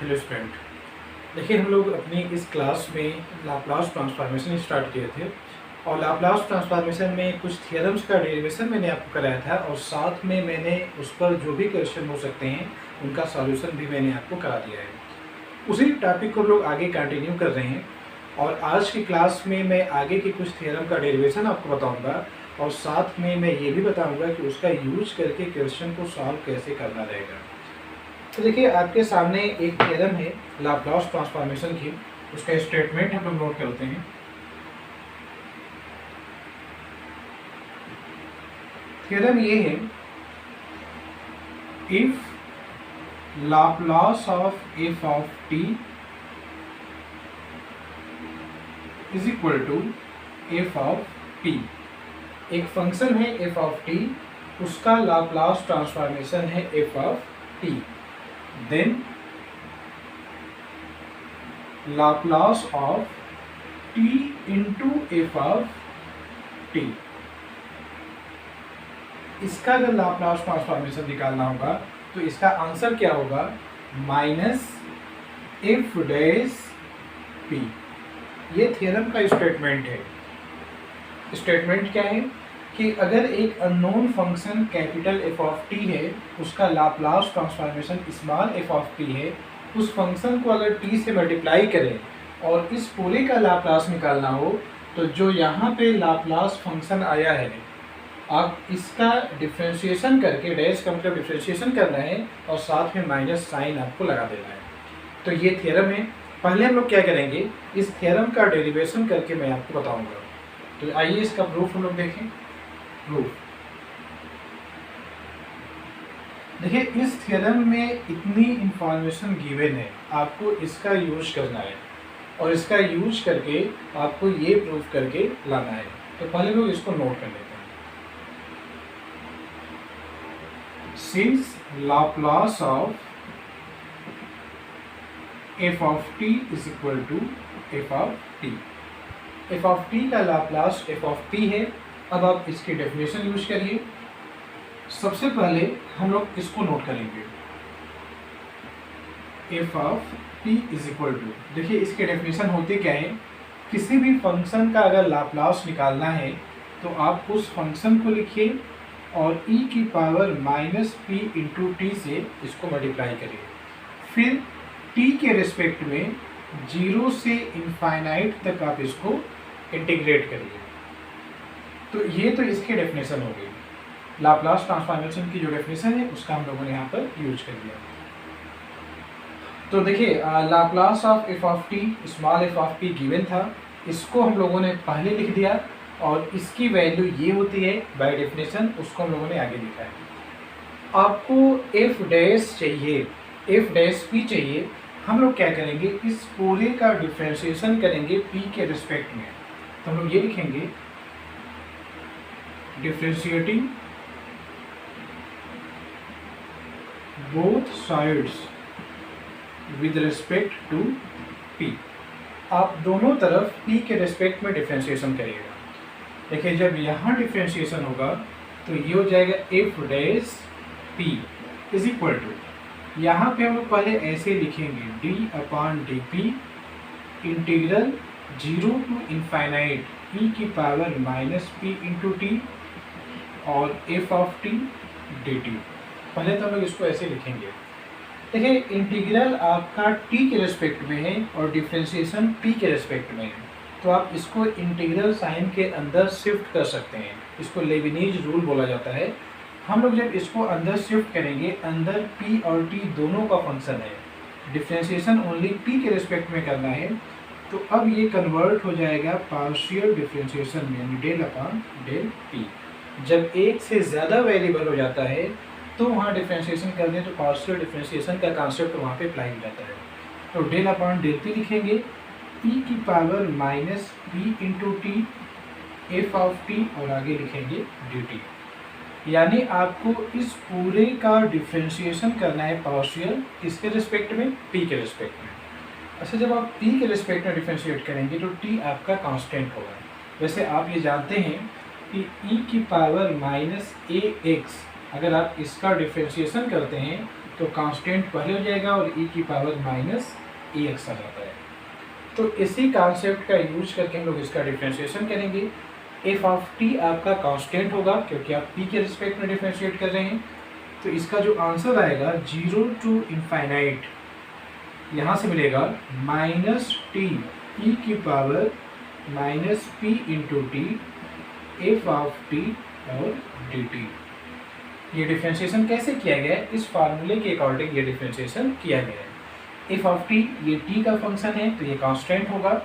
Hello student, देखिए हम लोग अपनी इस क्लास में लाप्लास ट्रांसफॉर्मेशन स्टार्ट किए थे और लाप्लास ट्रांसफॉर्मेशन में कुछ थियरम्स का डेरिवेशन मैंने आपको कराया था और साथ में मैंने उस पर जो भी क्वेश्चन हो सकते हैं उनका सॉल्यूशन भी मैंने आपको करा दिया है। उसी टॉपिक को हम लोग आगे कंटिन्यू कर रहे हैं और आज की क्लास में मैं आगे की कुछ थियरम का डेरिवेशन आपको बताऊँगा और साथ में मैं ये भी बताऊँगा कि उसका यूज करके क्वेश्चन को सॉल्व कैसे करना रहेगा। तो देखिए आपके सामने एक थ्योरम है लाप्लास ट्रांसफॉर्मेशन की, उसका स्टेटमेंट हम लोग नोट करते हैं। थ्योरम ये है, if Laplace of F of T is equal to F of T. एक फंक्शन है एफ ऑफ टी, उसका लाप्लास ट्रांसफॉर्मेशन है F of T, then Laplace of t into f of t। इसका अगर लाप्लास ट्रांसफॉर्मेशन निकालना होगा तो इसका आंसर क्या होगा, माइनस एफ डैश पी। ये थ्योरम का स्टेटमेंट है। स्टेटमेंट क्या है कि अगर एक unknown function capital F of T है, उसका Laplace transformation small F of T है, उस फंक्शन को अगर टी से मल्टीप्लाई करें और इस पूरे का लाप्लास निकालना हो तो जो यहाँ पे लाप्लास फंक्शन आया है आप इसका डिफ्रेंशिएशन करके, डैश का मतलब डिफ्रेंशिएशन करना है और साथ में माइनस साइन आपको लगा देना है। तो ये थ्योरम है। पहले हम लोग क्या करेंगे, इस थ्योरम का डेरिवेशन करके मैं आपको बताऊँगा। तो आइए इसका प्रूफ हम लोग देखें। प्रूफ देखिए, इस थ्योरम में इतनी इंफॉर्मेशन गिवन है, आपको इसका यूज करना है और इसका यूज करके आपको ये प्रूफ करके लाना है। तो पहले लोग इसको नोट कर लेते हैं। Since Laplace of F of T is equal to F of T. F of T का लाप्लास एफ ऑफ टी है। अब आप इसकी डेफिनेशन यूज करिए। सबसे पहले हम लोग इसको नोट करेंगे, F of T is equal to, देखिए इसके डेफिनेशन होते क्या है, किसी भी फंक्शन का अगर लाप्लास निकालना है तो आप उस फंक्शन को लिखिए और e की power minus P into T से इसको मल्टीप्लाई करिए, फिर t के रिस्पेक्ट में 0 से इनफाइनाइट तक आप इसको इंटीग्रेट करिए। तो ये तो इसकी डेफिनेशन हो गई। लाप्लास ट्रांसफॉर्मेशन की जो डेफिनेशन है उसका हम लोगों ने यहाँ पर यूज कर लिया। तो देखिए Laplace of F of T, small F of P given था, इसको हम लोगों ने पहले लिख दिया और इसकी वैल्यू ये होती है बाय डेफिनेशन, उसको हम लोगों ने आगे लिखा है। आपको एफ डैश चाहिए, एफ डैश पी चाहिए। हम लोग क्या करेंगे, इस पूरे का डिफ्रेंशिएशन करेंगे पी के रिस्पेक्ट में। तो हम लोग ये लिखेंगे, differentiating both sides with respect to p। आप दोनों तरफ p के रिस्पेक्ट में डिफ्रेंशिएशन करिएगा। देखिए जब यहाँ डिफ्रेंशिएशन होगा तो ये हो जाएगा F dash p is equal to, यहाँ पे हम लोग पहले ऐसे लिखेंगे d upon D P integral 0 to infinite e की power minus P into T और F of T D T. पहले तो हम लोग इसको ऐसे लिखेंगे। देखिए इंटीग्रल आपका t के रेस्पेक्ट में है और डिफ्रेंशिएशन p के रेस्पेक्ट में है, तो आप इसको इंटीग्रल साइन के अंदर शिफ्ट कर सकते हैं। इसको लेविनीज रूल बोला जाता है। हम लोग जब इसको अंदर शिफ्ट करेंगे, अंदर p और t दोनों का फंक्शन है, डिफ्रेंशिएशन ओनली p के रेस्पेक्ट में करना है, तो अब ये कन्वर्ट हो जाएगा पार्शियल डिफ्रेंशिएशन में, यानी डेल अपॉन डेल p। जब एक से ज़्यादा वेरिएबल हो जाता है तो वहाँ डिफ्रेंशिएशन कर दें तो पार्शियल डिफ्रेंशिएशन का कॉन्सेप्ट वहाँ पे अप्लाई हो जाता है। तो डेल अपॉन डेल पी लिखेंगे, e की power minus P into T F of T और आगे लिखेंगे डी टी। यानी आपको इस पूरे का डिफ्रेंशिएशन करना है पार्शियल इसके रिस्पेक्ट में, p के रिस्पेक्ट में। अच्छा, जब आप p के रिस्पेक्ट में डिफ्रेंशिएट करेंगे तो t आपका कांस्टेंट होगा। वैसे आप ये जानते हैं कि e की पावर माइनस ए एक्स, अगर आप इसका डिफ्रेंशिएशन करते हैं तो कांस्टेंट पहले हो जाएगा और e की पावर माइनस ए एक्स आ जाता है। तो इसी कॉन्सेप्ट का यूज करके हम लोग इसका डिफ्रेंशिएशन करेंगे। एफ ऑफ टी आपका कांस्टेंट होगा क्योंकि आप पी के रिस्पेक्ट में डिफ्रेंशिएट कर रहे हैं। तो इसका जो आंसर आएगा 0 टू इनफाइनाइट, यहाँ से मिलेगा माइनस टी ई की power minus P into T F of T और डी टी। ये डिफ्रेंशिएशन कैसे किया गया है? इस फार्मूले के अकॉर्डिंग ये डिफ्रेंशिएशन किया गया है। एफ ऑफ टी ये टी का फंक्शन है तो ये कांस्टेंट होगा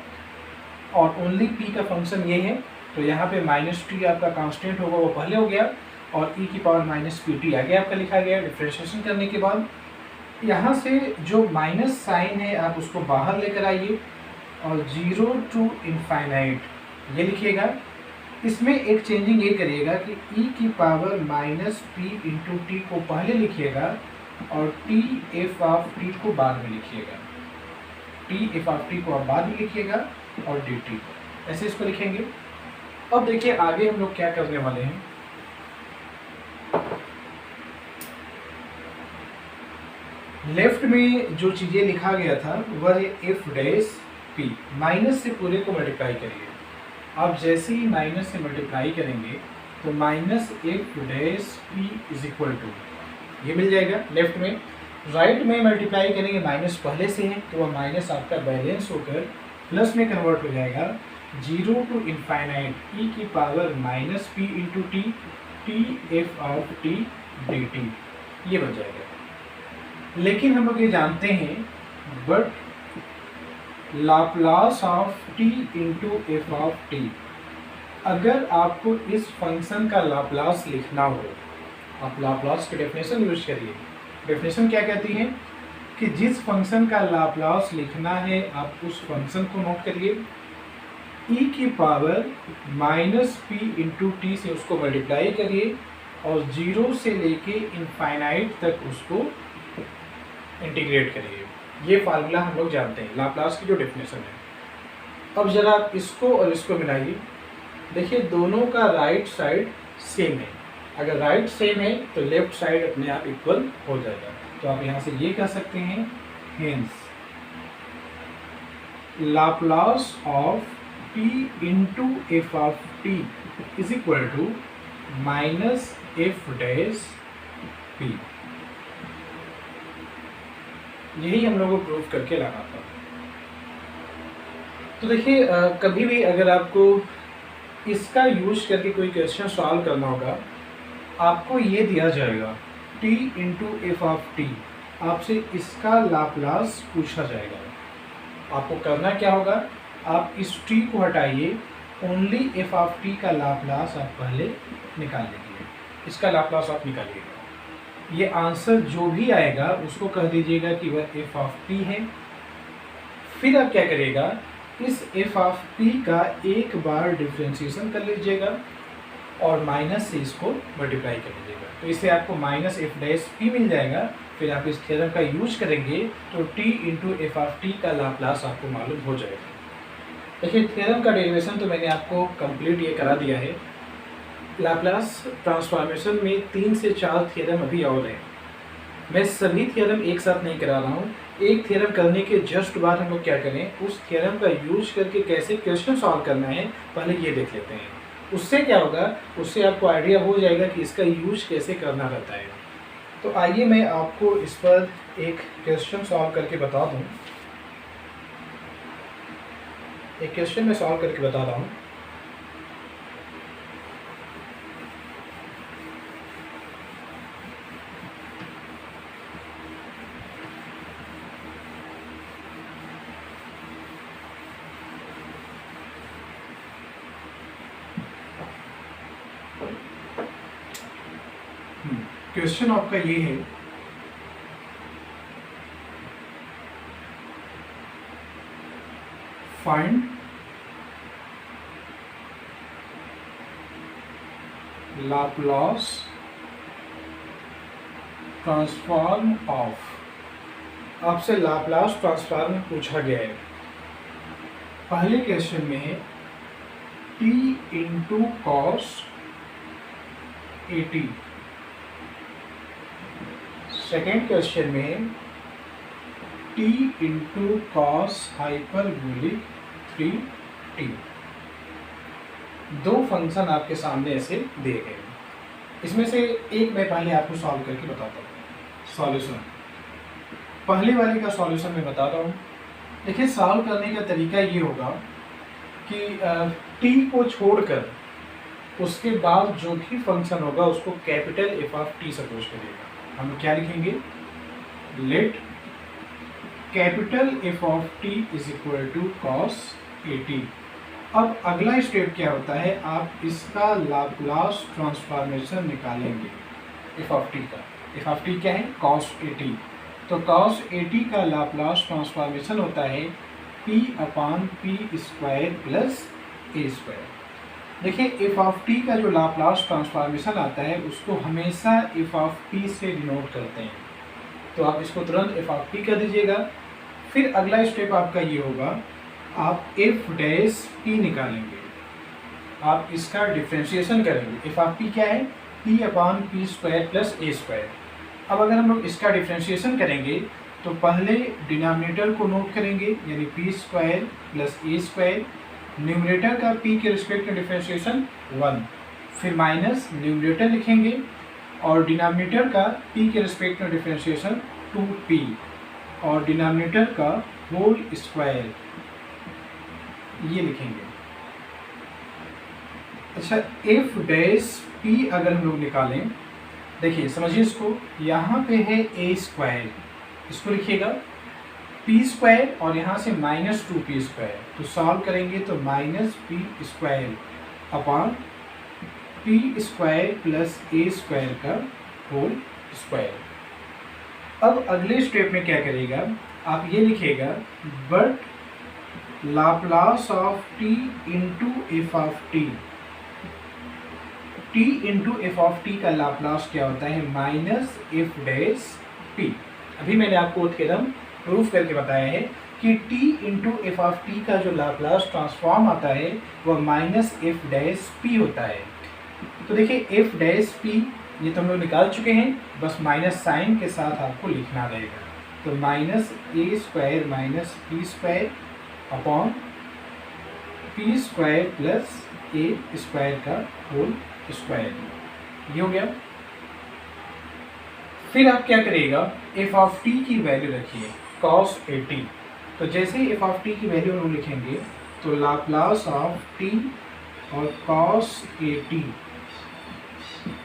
और ओनली पी का फंक्शन ये है, तो यहाँ पे माइनस टी आपका कांस्टेंट होगा, वो पहले हो गया, और ई की पावर माइनस पी टी आगे आपका लिखा गया। डिफ्रेंशिएशन करने के बाद यहाँ से जो माइनस साइन है आप उसको बाहर लेकर आइए और 0 टू इनफाइनाइट ये लिखिएगा। इसमें एक चेंजिंग ये करिएगा कि e की power minus P into T को पहले लिखिएगा और टी एफ ऑफ टी को बाद में लिखिएगा। टी एफ ऑफ टी को आप बाद में लिखिएगा और डी टी ऐसे इसको लिखेंगे। अब देखिए आगे हम लोग क्या करने वाले हैं। लेफ्ट में जो चीज़ें लिखा गया था वह है एफ डैश पी, माइनस से पूरे को मल्टीप्लाई करिए। आप जैसे ही माइनस से मल्टीप्लाई करेंगे तो minus F dash P is equal to ये मिल जाएगा लेफ्ट में। राइट में मल्टीप्लाई करेंगे, माइनस पहले से है तो वह माइनस आपका बैलेंस होकर प्लस में कन्वर्ट हो जाएगा। 0 टू इनफाइनाइट ई की power minus P into T T F of T D T ये बन जाएगा। लेकिन हम लोग ये जानते हैं but Laplace of T into F of T, अगर आपको इस फंक्शन का लाप्लास लिखना हो आप लाप्लास की डेफिनेशन यूज करिए। डेफिनेशन क्या कहती है कि जिस फंक्शन का लाप्लास लिखना है आप उस फंक्शन को नोट करिए, e की power minus P into T से उसको मल्टीप्लाई करिए और 0 से लेके इनफाइनाइट तक उसको इंटीग्रेट करिए। ये फार्मूला हम लोग जानते हैं लाप्लास की जो डेफिनेशन है। अब जरा आप इसको और इसको मिलाइए, देखिए दोनों का राइट साइड सेम है। अगर राइट सेम है तो लेफ्ट साइड अपने आप इक्वल हो जाएगा। तो आप यहाँ से ये कह सकते हैं hence Laplace of T into F of T is equal to minus F dash P. यही हम लोगों को प्रूव करके लाना था। तो देखिए कभी भी अगर आपको इसका यूज करके कोई क्वेश्चन सॉल्व करना होगा, आपको ये दिया जाएगा t into F of T, आपसे इसका लाप्लास पूछा जाएगा। आपको करना क्या होगा, आप इस t को हटाइए, ओनली एफ ऑफ टी का लाप्लास आप पहले निकाल लीजिए, इसका लाप्लास आप निकालिएगा। ये आंसर जो भी आएगा उसको कह दीजिएगा कि वह एफ ऑफ टी है। फिर आप क्या करिएगा, इस एफ ऑफ टी का एक बार डिफ्रेंशिएशन कर लीजिएगा और माइनस से इसको मल्टीप्लाई कर लीजिएगा, तो इससे आपको माइनस एफ डैश पी मिल जाएगा। फिर आप इस थ्योरम का यूज करेंगे तो T into F of T का लाप्लास आपको मालूम हो जाएगा। देखिए थ्योरम का डेरिवेशन तो मैंने आपको कंप्लीट ये करा दिया है। लाप्लास ट्रांसफॉर्मेशन में 3 से 4 थ्योरम अभी और हैं। मैं सभी थ्योरम एक साथ नहीं करा रहा हूँ। एक थ्योरम करने के जस्ट बाद हम लोग क्या करें, उस थ्योरम का यूज करके कैसे क्वेश्चन सॉल्व करना है पहले ये देख लेते हैं। उससे क्या होगा, उससे आपको आइडिया हो जाएगा कि इसका यूज कैसे करना रहता है। तो आइए मैं आपको इस पर एक क्वेश्चन सॉल्व करके बता दूँ। एक क्वेश्चन मैं सॉल्व करके बता रहा हूँ। क्वेश्चन आपका ये है, फाइंड लाप्लास ट्रांसफॉर्म ऑफ। आपसे लाप्लास ट्रांसफॉर्म पूछा गया है। पहले क्वेश्चन में है t into cos 80 second question में t into cos hyperbolic 3t, दो फंक्शन आपके सामने ऐसे दिए गए। इसमें से एक मैं पहले आपको सॉल्व करके बताता हूँ। सॉल्यूशन, पहले वाले का सॉल्यूशन मैं बताता हूँ। देखिए, सॉल्व करने का तरीका ये होगा कि t को छोड़कर उसके बाद जो भी फंक्शन होगा उसको capital f of t suppose करिएगा। हम क्या लिखेंगे, let capital f of t is equal to cos at। अब अगला स्टेप क्या होता है, आप इसका लाप्लास ट्रांसफॉर्मेशन निकालेंगे f ऑफ t का। f ऑफ t क्या है, कॉस at। तो कॉस at का लाप्लास ट्रांसफॉर्मेशन होता है p upon P square plus A square. देखिए, f ऑफ t का जो लाप्लास ट्रांसफॉर्मेशन आता है उसको हमेशा f ऑफ t से डिनोट करते हैं। तो आप इसको तुरंत f ऑफ t कर दीजिएगा। फिर अगला स्टेप आपका ये होगा, आप f डैश t निकालेंगे, आप इसका डिफ्रेंशिएशन करेंगे। f ऑफ t क्या है, p upon P square plus A square. अब अगर हम लोग इसका डिफ्रेंशिएशन करेंगे तो पहले डिनोमिनेटर को नोट करेंगे, यानी P square plus A square. Numerator का p के रिस्पेक्ट में डिफ्रेंशिएशन 1, फिर माइनस न्यूमरेटर लिखेंगे और डिनोमिनेटर का p के रिस्पेक्ट में डिफ्रेंशिएशन 2p और डिनोमिनेटर का होल स्क्वायर ये लिखेंगे। अच्छा, f डैश p अगर हम लोग निकालें, देखिए समझिए इसको, यहाँ पे है a स्क्वायर, इसको लिखिएगा पी स्क्वायर और यहाँ से माइनस 2p स्क्वायर। तो सॉल्व करेंगे तो minus P square upon P square plus A square का होल स्क्वायर। अब अगले स्टेप में क्या करेगा, आप ये लिखेगा but Laplace of t into F of t। t into F of t का लाप्लास क्या होता है, माइनस एफ डैश p। अभी मैंने आपको एकदम प्रूफ करके बताया है कि t into F of t का जो लाप्लास ट्रांसफॉर्म आता है वह माइनस एफ डैश p होता है। तो देखिए, एफ डैश p ये तो हम लोग निकाल चुके हैं, बस माइनस साइन के साथ आपको लिखना रहेगा। तो minus A square minus P square upon P square plus A square का होल स्क्वायर, ये हो गया। फिर आप क्या करिएगा, एफ ऑफ टी की वैल्यू रखिए कॉस ए टी। तो जैसे ही एफ ऑफ टी की वैल्यू हम लिखेंगे तो लाप्लास ऑफ टी और cos A T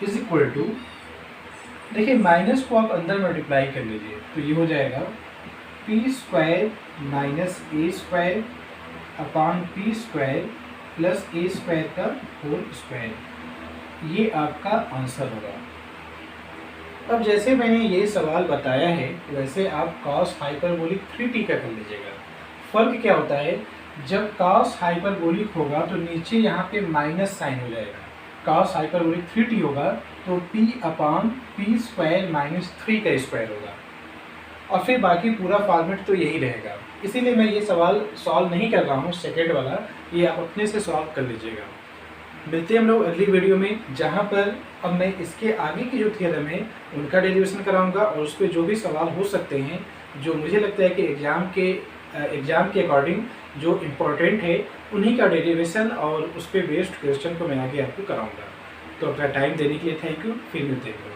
is equal to, देखिए माइनस को आप अंदर मल्टीप्लाई कर लीजिए तो ये हो जाएगा P square minus A square upon P square plus A square का होल स्क्वायर, ये आपका आंसर होगा। अब जैसे मैंने ये सवाल बताया है वैसे आप कॉस हाइपरबोलिक 3t का कर लीजिएगा। फर्क क्या होता है, जब कॉस हाइपरबोलिक होगा तो नीचे यहाँ पे माइनस साइन हो जाएगा, कॉस हाइपरबोलिक 3t होगा तो p upon P square minus 3 का स्क्वायर होगा और फिर बाकी पूरा फॉर्मेट तो यही रहेगा। इसीलिए मैं ये सवाल सॉल्व नहीं कर रहा हूँ सेकेंड वाला, ये आप अपने से सॉल्व कर लीजिएगा। मिलते हैं हम लोग अगली वीडियो में, जहाँ पर अब मैं इसके आगे की जो थ्योरम है उनका डेरिवेशन कराऊंगा और उस पर जो भी सवाल हो सकते हैं जो मुझे लगता है कि एग्ज़ाम के अकॉर्डिंग जो इम्पोर्टेंट है उन्हीं का डेरिवेशन और उस पर बेस्ड क्वेश्चन को मैं आगे आपको कराऊंगा। तो अपना टाइम देने के लिए थैंक यू, फिर मिलते हैं।